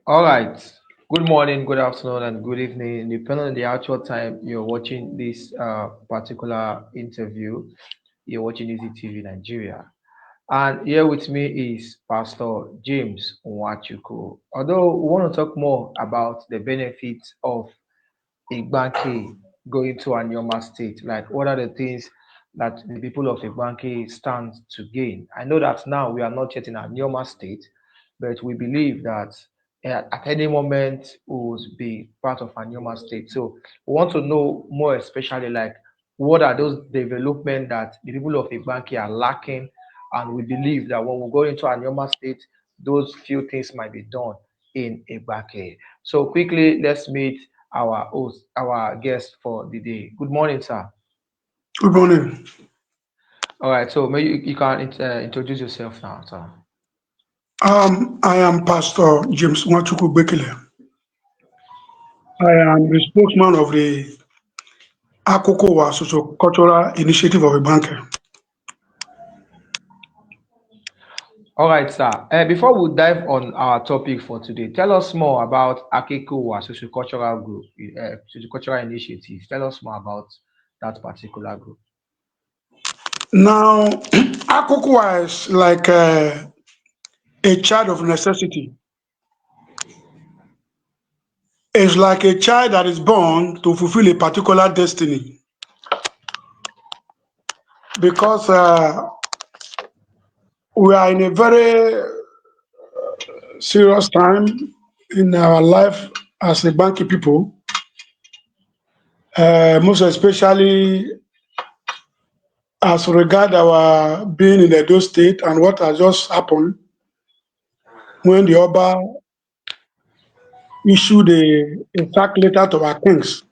All right. Good morning, good afternoon, and good evening, depending on the actual time you're watching this particular interview. You're watching Easy TV Nigeria. And here with me is Pastor James Nwachuku. Although we want to talk more about the benefits of Ibanki going to Anioma state, like what are the things that the people of Ibanki stand to gain? I know that now we are not yet in Anioma state, but we believe that at any moment we will be part of Anioma state. So we want to know more, especially like what are those development that the people of Ibanki are lacking, and we believe that when we go into Anioma state, those few things might be done in Ibanki. So quickly, let's meet our host, our guest for the day. Good morning, sir. Good morning. All right, so maybe you can introduce yourself now, sir. I am Pastor James Nwachuku Bekele. I am the spokesman of the Akoka Socio-Cultural Initiative of Ibanki. All right, sir. Before we dive on our topic for today, tell us more about Akekowa Sociocultural Group, Sociocultural Initiative. Tell us more about that particular group. Now, Akoka is like a child of necessity. It's like a child that is born to fulfill a particular destiny because we are in a very serious time in our life as a banky people, most especially as regard our being in Edo State and what has just happened when the Oba issued a sack letter to our kings.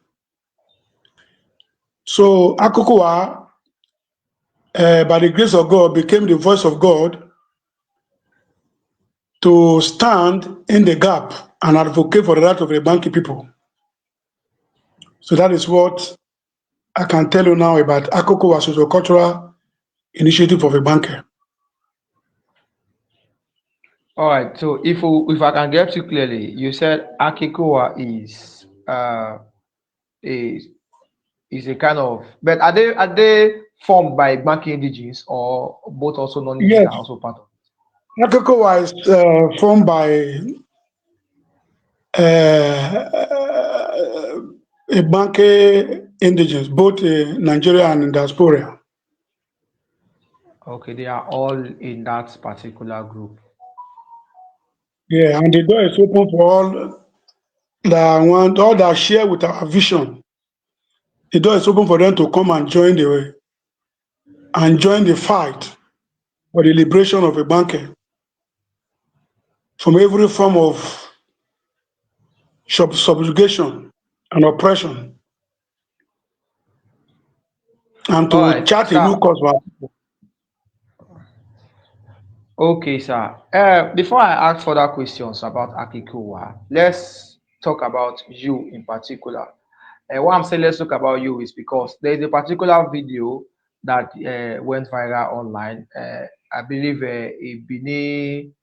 So Akukuwa, by the grace of God, became the voice of God to stand in the gap and advocate for the right of the Banki people. So that is what I can tell you now about Akukuwa Socio-Cultural Initiative of a Banker. All right. So if I can get you clearly, you said Akekowa is is a kind of, but are they formed by banking indigens or both also non-indigens Yes, are also part of it? Akukuwa is formed by uh, Ibanki indigens, both Nigeria and diaspora. Okay, they are all in that particular group. Yeah, and the door is open for all that share with our vision. The door is open for them to come and join the fight for the liberation of Ibanki from every form of subjugation and oppression, and All to right, chart a new sir. course for our people. Okay, sir. Before I ask further questions about Akikowa, let's talk about you in particular. Why I'm saying let's talk about you is because there is a particular video that went viral online. I believe a Benin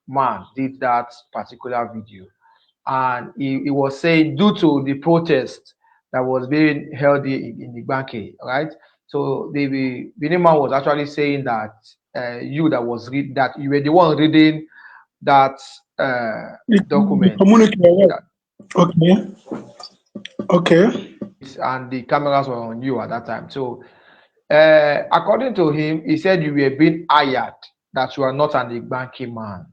man did that particular video, and he was saying due to the protest that was being held in Ibanki, right? So the Benin man was actually saying that you that was read that you were the one reading that The document community, that okay, okay. and the cameras were on you at that time. So according to him, he said you were being hired, that you are not an Ibanki man,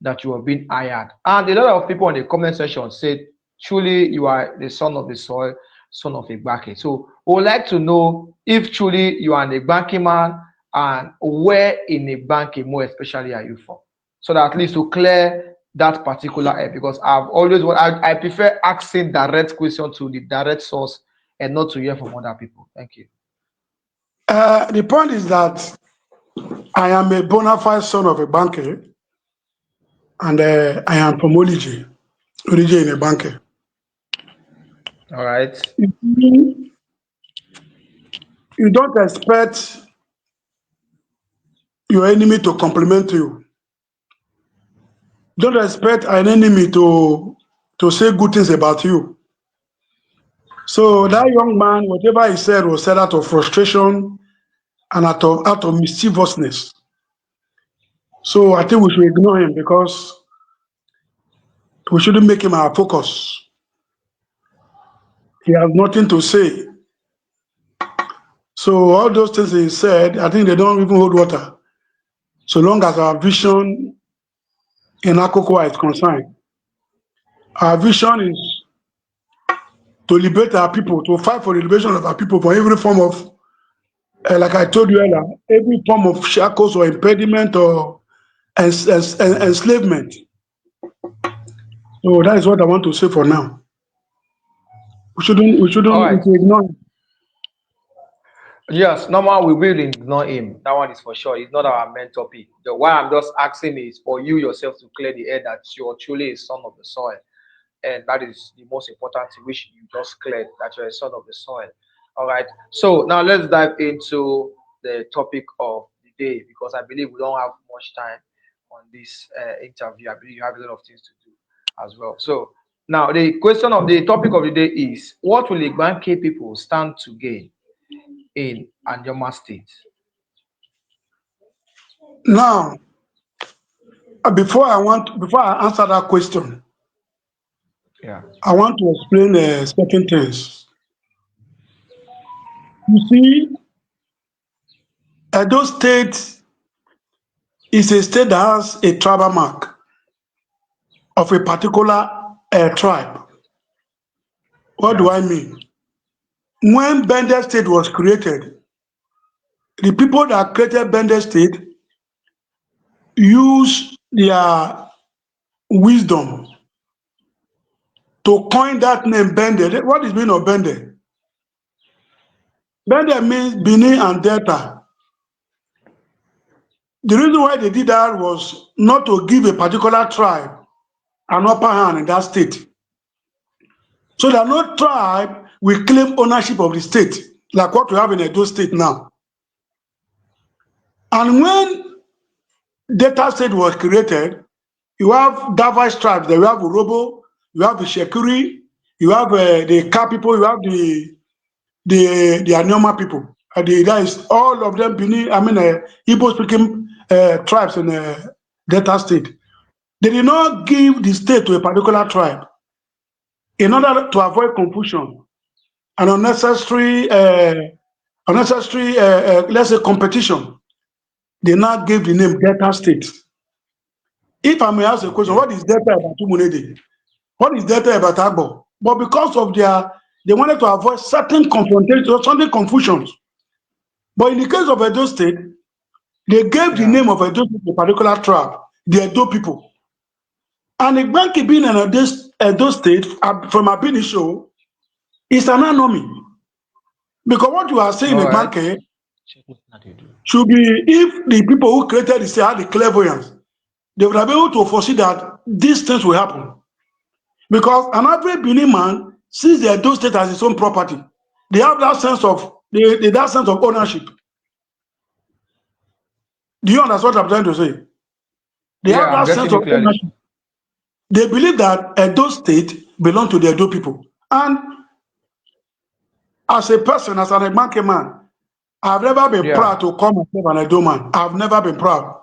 that you are being hired. And a lot of people in the comment section said, truly, you are the son of the soil, son of Ibanki. So we would like to know if truly you are an Ibanki man and where in Ibanki more especially are you from? So that at least to clear that particular air, because I prefer asking direct question to the direct source and not to hear from other people. Thank you. The point is that I am a bona fide son of a banker, and I am from Olije in a banker. All right. You don't expect your enemy to compliment you. Don't expect an enemy to say good things about you. So that young man, whatever he said was said out of frustration and out of mischievousness. So I think we should ignore him because we shouldn't make him our focus. He has nothing to say. So all those things he said, I think they don't even hold water. So long as our vision in Akoka is concerned, our vision is to liberate our people, to fight for the liberation of our people from every form of, like I told you earlier, every form of shackles or impediment or enslavement. So that is what I want to say for now. All We right. should ignore. Yes, normal we will ignore him. That one is for sure. It's not our main topic. The why I'm just asking is for you yourself to clear the air that you're truly a son of the soil. And that is the most important thing which you just cleared, that you're a son of the soil. All right. So now let's dive into the topic of the day because I believe we don't have much time on this interview. I believe you have a lot of things to do as well. So now the topic of the day is what will Igbanke people stand to gain in Anioma State? Now, before I answer that question, Yeah. I want to explain certain things. You see, Edo State is a state that has a tribal mark of a particular tribe. What do Yeah. I mean? When Bender State was created, the people that created Bender State used their wisdom to coin that name Bender. What is meaning of Bender? Bender means Benin and Delta. The reason why they did that was not to give a particular tribe an upper hand in that state. So that no tribe will claim ownership of the state, like what we have in Edo State now. And when Delta State was created, you have diverse tribes. There you have Urobo, you have the Shekuri, you have the Ka people, you have the Anioma people. That is all of them Benin, Igbo speaking tribes in Delta State. They did not give the state to a particular tribe in order to avoid confusion and let's say, competition. They now gave the name Delta State. If I may ask a question, Okay. what is Delta about Tumunede? What is Delta about Agbo? But because of they wanted to avoid certain confrontations or certain confusions. But in the case of Edo State, they gave the Yeah. name of Edo State to a particular tribe, the Edo people. And Ibanki being an Edo State from Abini show is an anomaly. Because what you are saying All in right. Ibanki Check what they do. should be if the people who created the state had the clairvoyance, they would have been able to foresee that these things will happen. Because an average Benin man sees the Edo State as his own property. They have that sense of that sense of ownership. Do you understand what I'm trying to say? They have Yeah, I'm that sense getting you of clearly. ownership. They believe that Edo State belongs to the Edo people. And as a person, as an Ibanki man, I've never been Yeah. proud to call myself an Edo man. I've never been proud.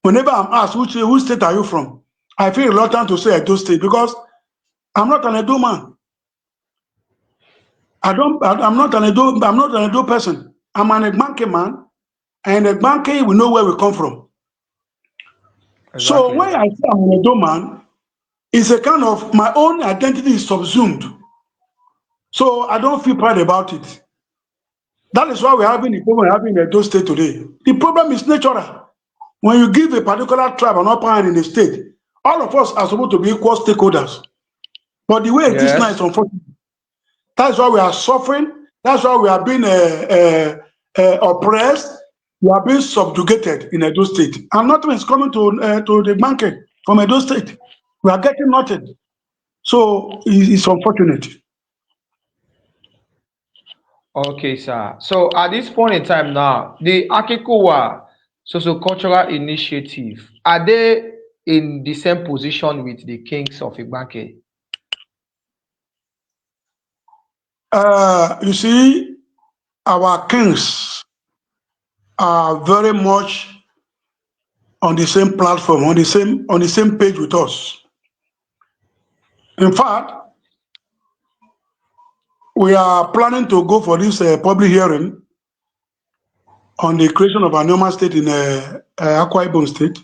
Whenever I'm asked, which state are you from? I feel reluctant to say Edo State because I'm not an Edo man. I'm not an Edo person. I'm an Igbanke man, and Igbanke, we know where we come from. So Exactly. when I say I'm an Edo man, it's a kind of my own identity is subsumed. So I don't feel proud about it. That is why we're having the problem we're having in Edo State today. The problem is natural. When you give a particular tribe an upper hand in the state, all of us are supposed to be equal stakeholders. But the way it is now is Yes. unfortunate. That's why we are suffering. That's why we are being oppressed. We are being subjugated in Edo State. And nothing is coming to the market from Edo State. We are getting nothing. So it's unfortunate. Okay, sir. So at this point in time now, the Akikowa Sociocultural Initiative, are they? in the same position with the kings of Ibanki? You see, our kings are very much on the same platform, on the same page with us. In fact, we are planning to go for this public hearing on the creation of Anioma State in Akwa Ibom State.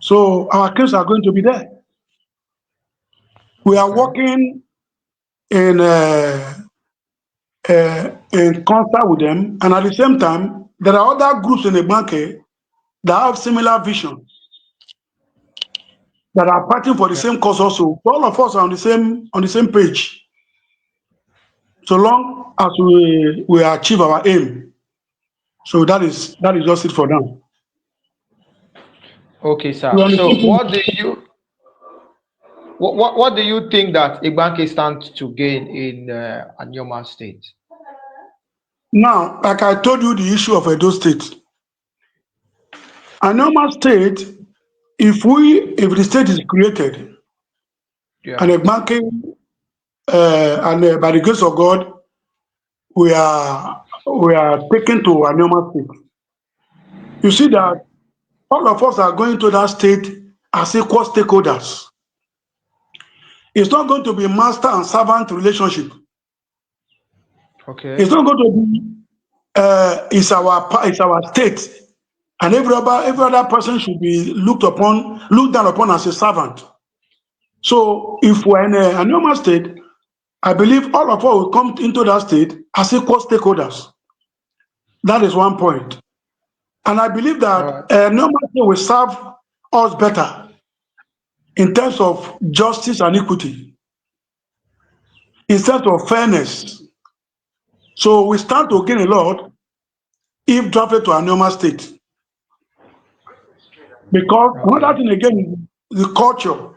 So our kings are going to be there. We are Okay. working in in concert with them, and at the same time, there are other groups in the market that have similar vision that are fighting for the Yeah. same cause also. So all of us are on the same page. So long as we achieve our aim. So that is just it for now. Okay, We're sir. on the So same page. what do you think that Ibanki stands to gain in Anioma State? Now, like I told you, the issue of Edo State. A normal state, if the state is created and Yeah. a banking and by the grace of God, we are taken to a normal state. You see that all of us are going to that state as equal stakeholders. It's not going to be master and servant relationship. It's Okay. not going to be it's our state, and every other person should be looked down upon as a servant. So if we're in a normal state, I believe all of us will come into that state as equal stakeholders. That is one point. And I believe All that right. a normal state will serve us better in terms of justice and equity, in terms of fairness. So we stand to gain a lot if drafted to a normal state. Because another Okay. thing again is the culture.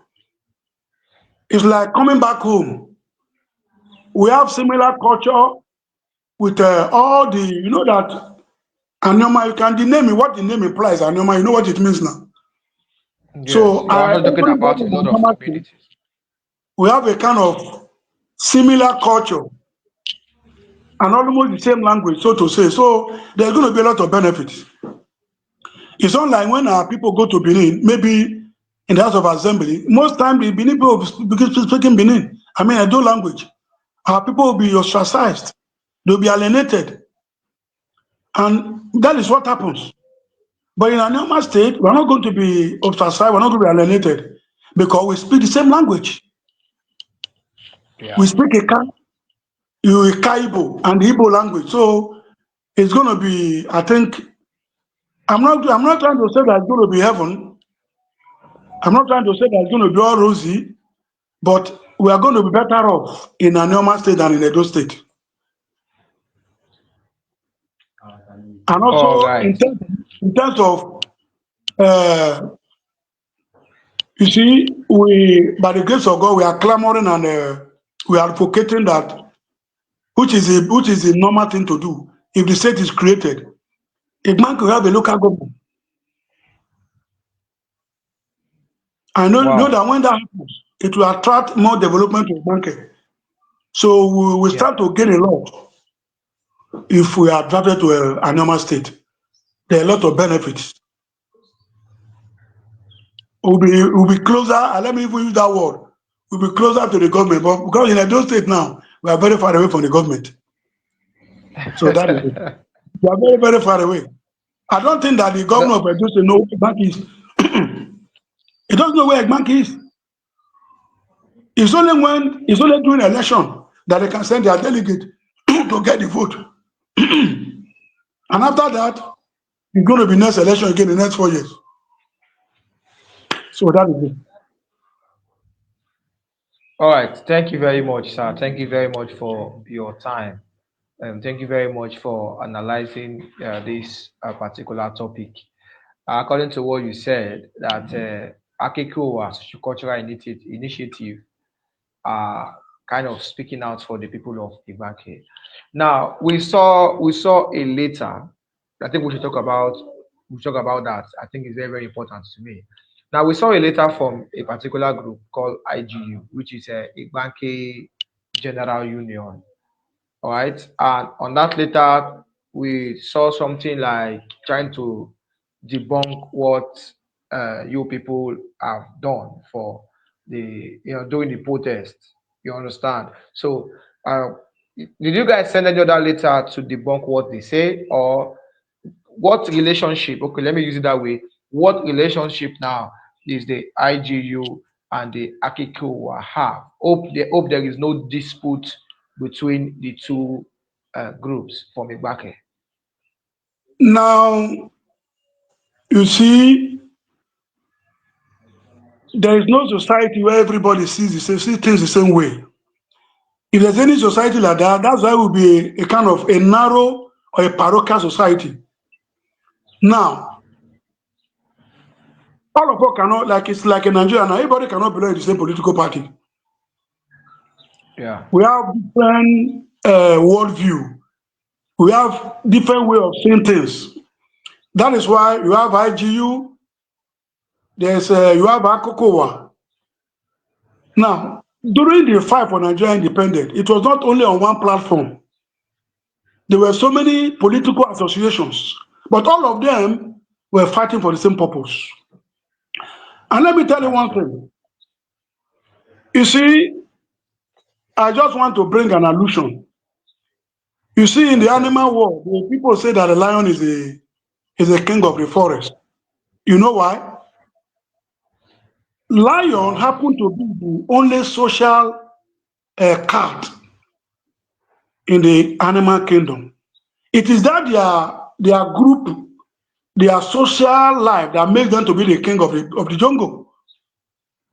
It's like coming back home. We have similar culture with all that anoma. You can the name what the name implies. Anoma, you know what it means now. Yes. So You're actually talking everybody about a in lot of anoma state, communities. we have a kind of similar culture and almost the same language, so to say. So there's going to be a lot of benefits. It's not like when our people go to Benin, maybe in the House of Assembly, most time the Benin people will begin speaking Benin. I mean, I do language. Our people will be ostracized. They'll be alienated. And that is what happens. But in a normal state, we're not going to be ostracized, we're not going to be alienated because we speak the same language. We Yeah. speak Igbo and the Igbo language. So it's going to be, I think, I'm not trying to say that it's going to be heaven. I'm not trying to say that it's going to be all rosy, but we are going to be better off in a normal state than in Edo state. And All also right. in terms of uh, you see, we by the grace of God, we are clamoring and we are advocating that which is a normal thing to do. If the state is created, a man could have a local government. I know Wow. that when that happens, it will attract more development to Ibanki. So we will Yeah. start to gain a lot if we are drafted to a normal state. There are a lot of benefits. We'll be closer, and let me even use that word. We'll be closer to the government. But because in Edo State now, we are very far away from the government. So that is it. We are very, very far away. I don't think that the governor The- of Edo State knows where Ibanki is. He doesn't know where Ibanki is. It's only during election that they can send their delegate to get the vote. And after that, it's going to be next election again in the next 4 years. So that is it. All right. Thank you very much, sir. Thank you very much for your time. Thank you very much for analyzing this particular topic. According to what you said, that Akiko Cultural Initiative are kind of speaking out for the people of Ibanki. Now we saw a letter. I think we should talk about that. I think it's very very important to me. Now we saw a letter from a particular group called IGU, which is a Ibanki General Union. All right. And on that letter, we saw something like trying to debunk what you people have done for during the protest. You understand? So, did you guys send any other letter to debunk what they say, or what relationship? Okay, let me use it that way. What relationship now is the IGU and the Akiko have? Hope there is no dispute between the two groups from Igbake. Now, you see, there is no society where everybody sees things the same way. If there's any society like that, that's why it will be a kind of a narrow or a parochial society. Now, all of us cannot, like it's like in Nigeria now, everybody cannot belong to the same political party. Yeah. We have different worldview. We have different way of seeing things. That is why you have IGU, you have Akokowa. Now, during the fight for Nigeria independence, it was not only on one platform. There were so many political associations, but all of them were fighting for the same purpose. And let me tell you That's one true. thing. You see, I just want to bring an allusion. You see, in the Okay. animal world, the people say that the lion is a king of the forest. You know why? Lion No. happen to be the only social cat in the animal kingdom. It is that their group, their social life that makes them to be the king of the jungle.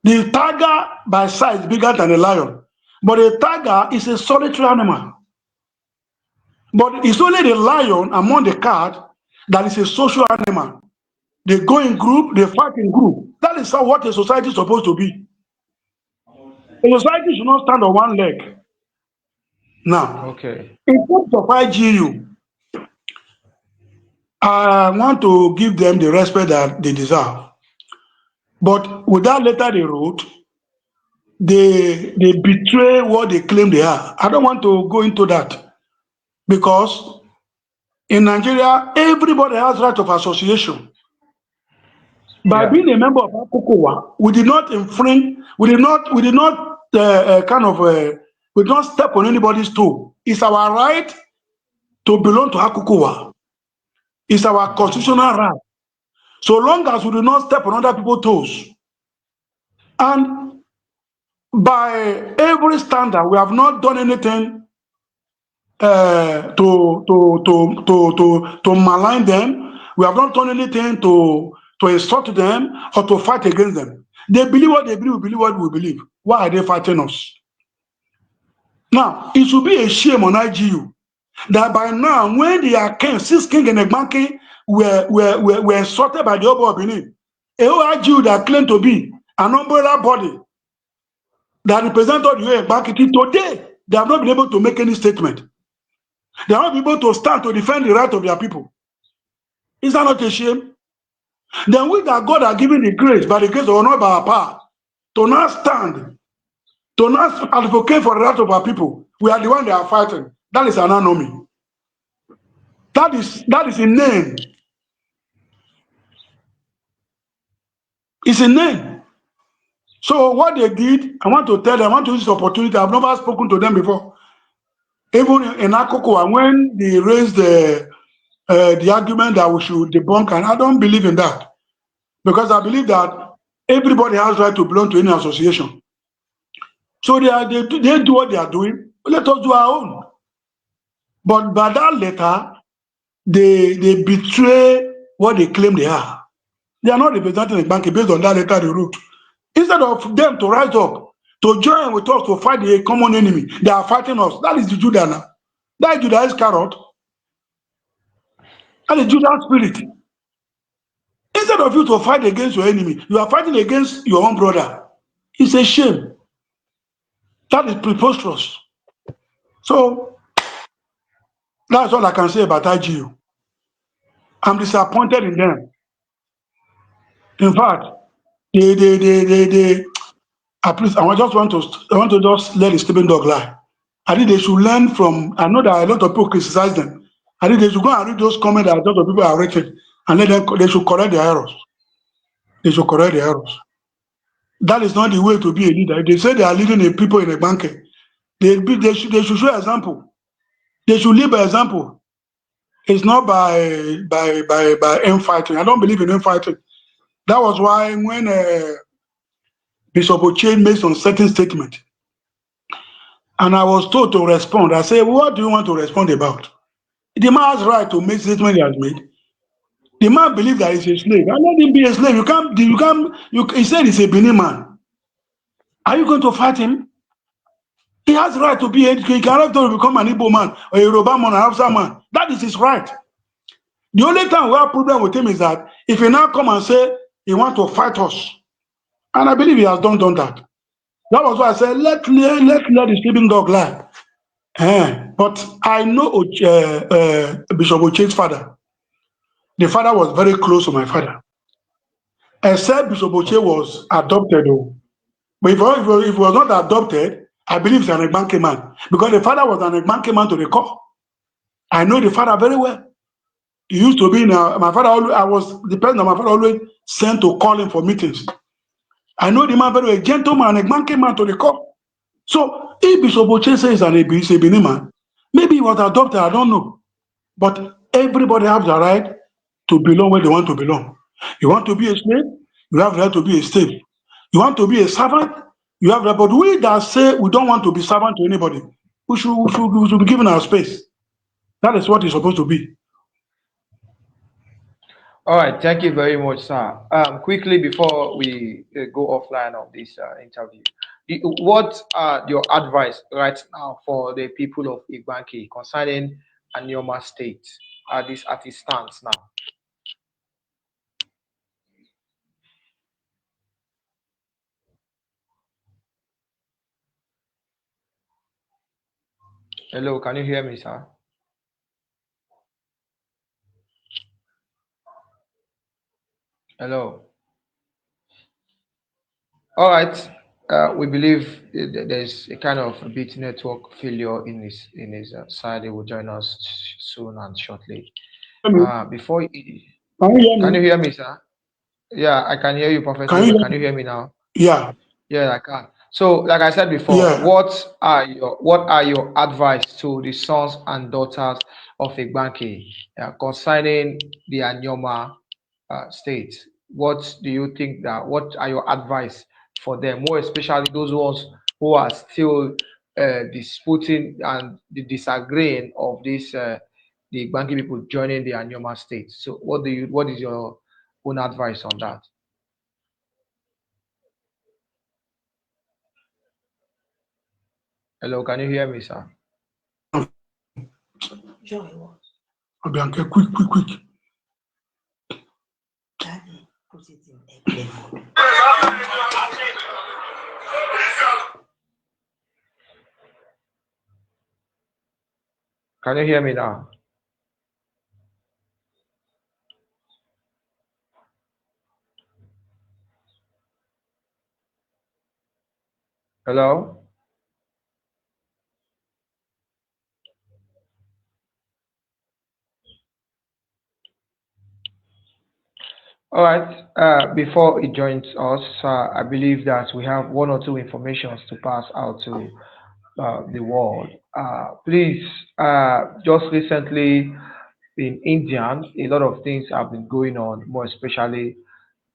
The tiger by size bigger than a lion, but a tiger is a solitary animal. But it's only the lion among the cat that is a social animal. They go in group, they fight in group. That is how what a society is supposed to be. A society should not stand on one leg. Now, Okay. in terms of IGU, I want to give them the respect that they deserve. But with that letter they wrote, they betray what they claim they are. I don't want to go into that because in Nigeria, everybody has right of association. By Yeah. being a member of Akokowa, we did not infringe, we did not we did not step on anybody's toe. It's our right to belong to Akokowa. It's our constitutional right. So long as we do not step on other people's toes. And by every standard, we have not done anything to malign them. We have not done anything to insult them or to fight against them. They believe what they believe, we believe what we believe. Why are they fighting us? Now, it should be a shame on IGU that by now, when the king, six king and igbanke were insulted by the Oba of Benin, a whole IGU that claimed to be an umbrella body that represented the igbanke today, they have not been able to make any statement. They are not able to stand to defend the right of their people. Is that not a shame? Then we that God are giving the grace, by the grace of not by our power, to not stand, to not advocate for the right of our people. We are the one they are fighting. That is an anomy. That is a name. It's a name. So what they did, I want to tell them, I want to use this opportunity. I've never spoken to them before. Even in Akoko, and when they raised the argument that we should debunk, and I don't believe in that. Because I believe that everybody has right to belong to any association. So they do what they are doing. Let us do our own. But by that letter, they betray what they claim they are. They are not representing the bank based on that letter they wrote. Instead of them to rise up, to join with us to fight the common enemy, they are fighting us. That is the Judah now. That is Judah Iscariot. That is Judah spirit. Instead of you to fight against your enemy, you are fighting against your own brother. It's a shame. That is preposterous. So that's all I can say about IGU. I'm disappointed in them. In fact, they please, I want to just let the sleeping dog lie. I think they should learn from. I know that a lot of people criticize them. I think they should go and read those comments that a lot of people are written and let them. They should correct their errors. They should correct their errors. That is not the way to be a leader. If they say they are leading the people in a bank, they should show example. They should lead by example. It's not by infighting. I don't believe in infighting. That was why when Bishop Oche made some certain statement, and I was told to respond. I said, "What do you want to respond about?" The man has right to make statement he has made. The man believes that he's a slave. I let him be a slave. He said he's a Benin man. Are you going to fight him? He has the right to be, he cannot become an Igbo man or a Yoruba man or an Hausa man. That is his right. The only time we have problem with him is that if he now come and say he want to fight us, and I believe he has done that. That was why I said, let the sleeping dog lie. But I know Bishop Oche's father. The father was very close to my father. Except Bishop Oche Okay. was adopted. Oh. But if he was not adopted, I believe he's an Ibanki man. Because the father was an Ibanki man to the core. I know the father very well. He used to be in my father. I was the person that my father always sent to call him for meetings. I know the man very well, a gentleman, a banking man to the core. So if Bishop Oche says he's a Benin man, maybe he was adopted, I don't know. But everybody has the right to belong where they want to belong. You want to be a slave, you have the right to be a slave. You want to be a servant, you have the right. But we that say we don't want to be servant to anybody, we should be given our space. That is what it's supposed to be. All right. Thank you very much, sir. Quickly before we go offline of this interview, what are your advice right now for the people of Ibanki concerning Anioma State at it stands now? Hello, can you hear me, sir? Hello. All right. We believe there's a kind of a bit network failure in his side. He will join us soon and shortly. Before Can you hear can you me? hear me, sir? Yeah, I can hear you perfectly Can you well. hear Can you me? hear me now? Yeah, Yeah, I can. So, like I said before, yeah. what are your advice to the sons and daughters of Igbanki concerning the Anioma state? What do you think that? What are your advice for them, more especially those ones who are still disputing and disagreeing of this the Igbanki people joining the Anioma state? So, what is your own advice on that? Hello, can you hear me, sir? Okay, quick, quick, quick. Can you hear me now? Hello? All right. Before he joins us, I believe that we have one or two informations to pass out to the world. Please, just recently in India, a lot of things have been going on, more especially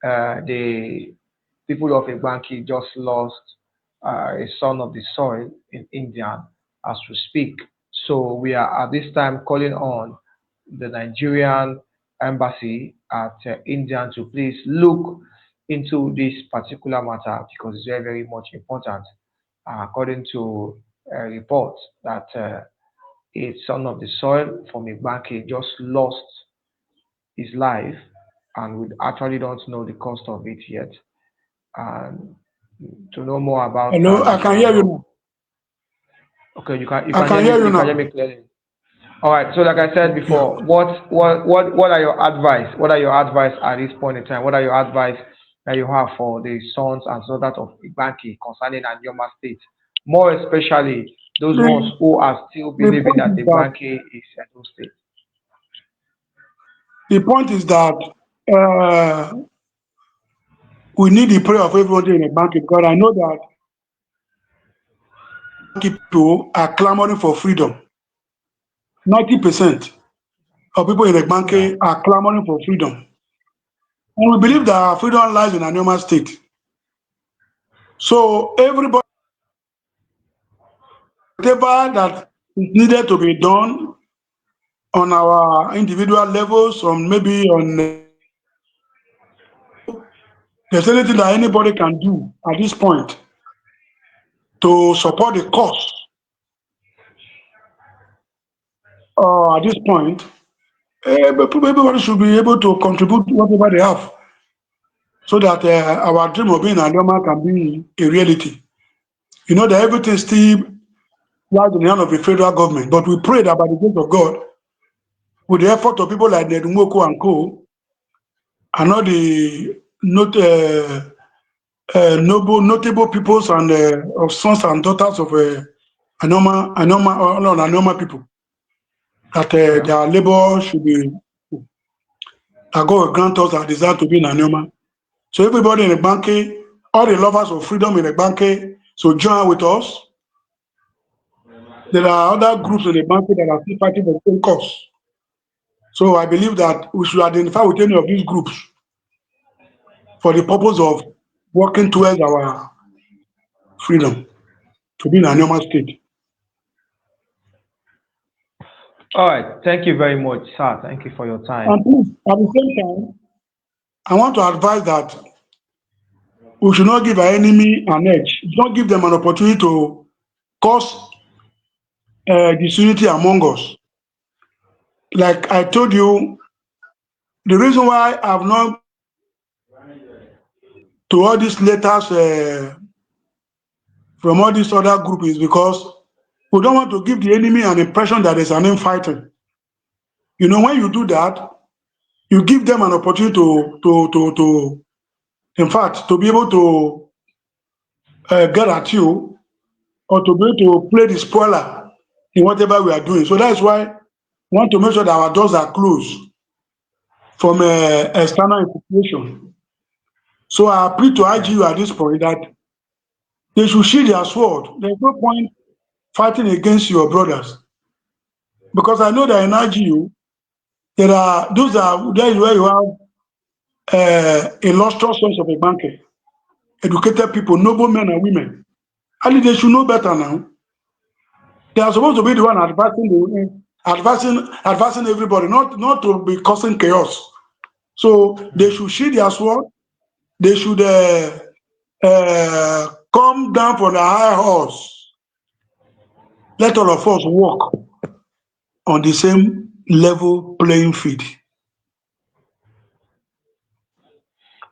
the people of Ibanki just lost a son of the soil in India as we speak. So we are at this time calling on the Nigerian embassy at India to please look into this particular matter because it's very, very much important. According to a report that a son of the soil from Ibanki just lost his life and we actually don't know the cost of it yet. And to know more about Hello, I this, can hear you now. okay, you I can can hear me, hear you you can hear me now. clearly. All right. So, like I said Yeah. before, what are your advice? What are your advice at this point in time? What are your advice that you have for the sons and daughters of Ibanki concerning Anioma State, more especially those ones The, who are still the believing point that is that Ibanki is Edo State. the point is that uh, we need the prayer of everybody in the bank because I know that people are clamoring for freedom. 90% of people in the bank Yeah. are clamoring for freedom. And we believe that our freedom lies in Anioma State. So everybody, whatever that is needed to be done on our individual levels, or maybe on there's anything that anybody can do at this point to support the cause, at this point, but everybody should be able to contribute whatever they have so that our dream of being Alioma can be a reality. You know that everything still lies in the hand of the federal government, but we pray that by the grace of God, with the effort of people like Nedumoko and Co., and all the notable peoples and of sons and daughters of Anoma people, that Yeah. their labor should be, that God will grant us our desire to be in Anoma. So everybody in the banking, all the lovers of freedom in the banking, so join with us. There are other groups in the banking that are still fighting for the same cause. So I believe that we should identify with any of these groups for the purpose of working towards our freedom to be in a normal state. All right. Thank you very much, sir. Thank you for your time. And please, at the same time, I want to advise that we should not give our enemy an edge. Don't give them an opportunity to cause disunity among us. Like I told you, the reason why I've not to all these letters from all this other group is because we don't want to give the enemy an impression that there's an infighting. You know, when you do that, you give them an opportunity to in fact, to be able to get at you or to be able to play the spoiler in whatever we are doing. So that's why we want to make sure that our doors are closed from external infiltration. So I appeal to Yeah. IGU at this point that they should sheathe their sword. There's no point fighting against your brothers because I know that in IGU there are those are there is where you have illustrious sons of a banker, educated people, noble men and women. And they should know better now. They are supposed to be the one advising everybody, not to be causing chaos. So they should sheathe their sword. They should come down from the high horse. Let all of us walk on the same level playing field.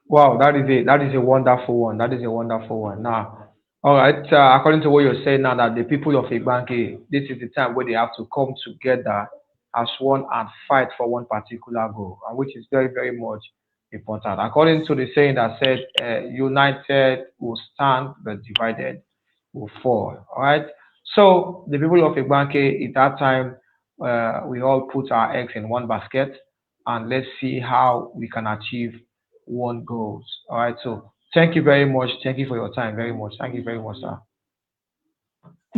Wow, that is a wonderful one. That is a wonderful one. Now, all right. According to what you're saying now, that the people of Ibanki, this is the time where they have to come together as one and fight for one particular goal, and which is very, very much important. According to the saying that said, "United will stand, but divided will fall." All right. So the people of Ibanki, at that time, we all put our eggs in one basket, and let's see how we can achieve one goals. All right. So thank you very much. Thank you for your time very much. Thank you very much, sir.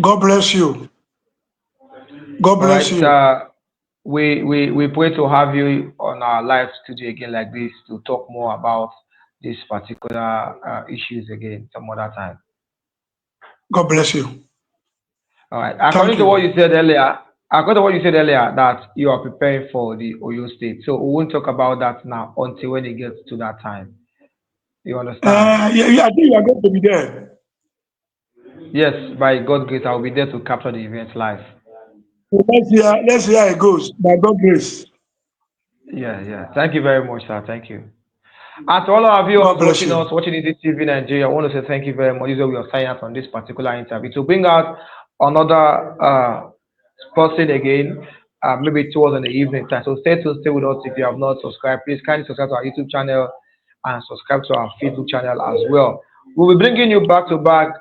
God bless you. God All bless right. you. We pray to have you on our live studio again like this to talk more about these particular issues again some other time. God bless you. All right. Thank According to what you. you said earlier, according to what you said earlier, that you are preparing for the Oyo State. So we won't talk about that now until when it gets to that time. You understand? Yeah, yeah, I think you are going to be there. Yes, by God's grace, I'll be there to capture the event live. So let's see how it goes. By God grace. Yeah, yeah. Thank you very much, sir. Thank you. And to all our viewers God bless you. watching this TV Nigeria, I want to say thank you very much. This is where we are signing out on this particular interview to bring out another person again, maybe towards in the evening time. So stay tuned, stay with us. If you have not subscribed, please kindly subscribe to our YouTube channel and subscribe to our Facebook channel as well. We'll be bringing you back to back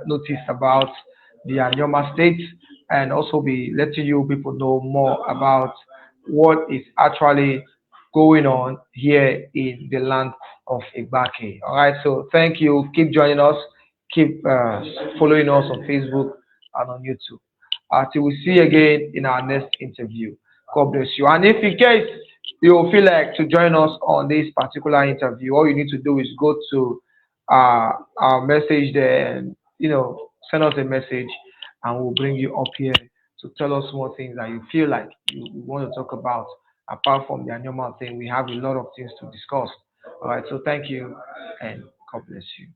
notice about the Anioma state, and also be letting you people know more about what is actually going on here in the land of Ibanki. All right, so thank you. Keep joining us. Keep following us on Facebook and on YouTube. Till we see you again in our next interview. God bless you. And if in case you feel like to join us on this particular interview, all you need to do is go to our message there, and send us a message, and we'll bring you up here to tell us more things that you feel like you want to talk about. Apart from the annual thing, we have a lot of things to discuss. All right, so thank you, and God bless you.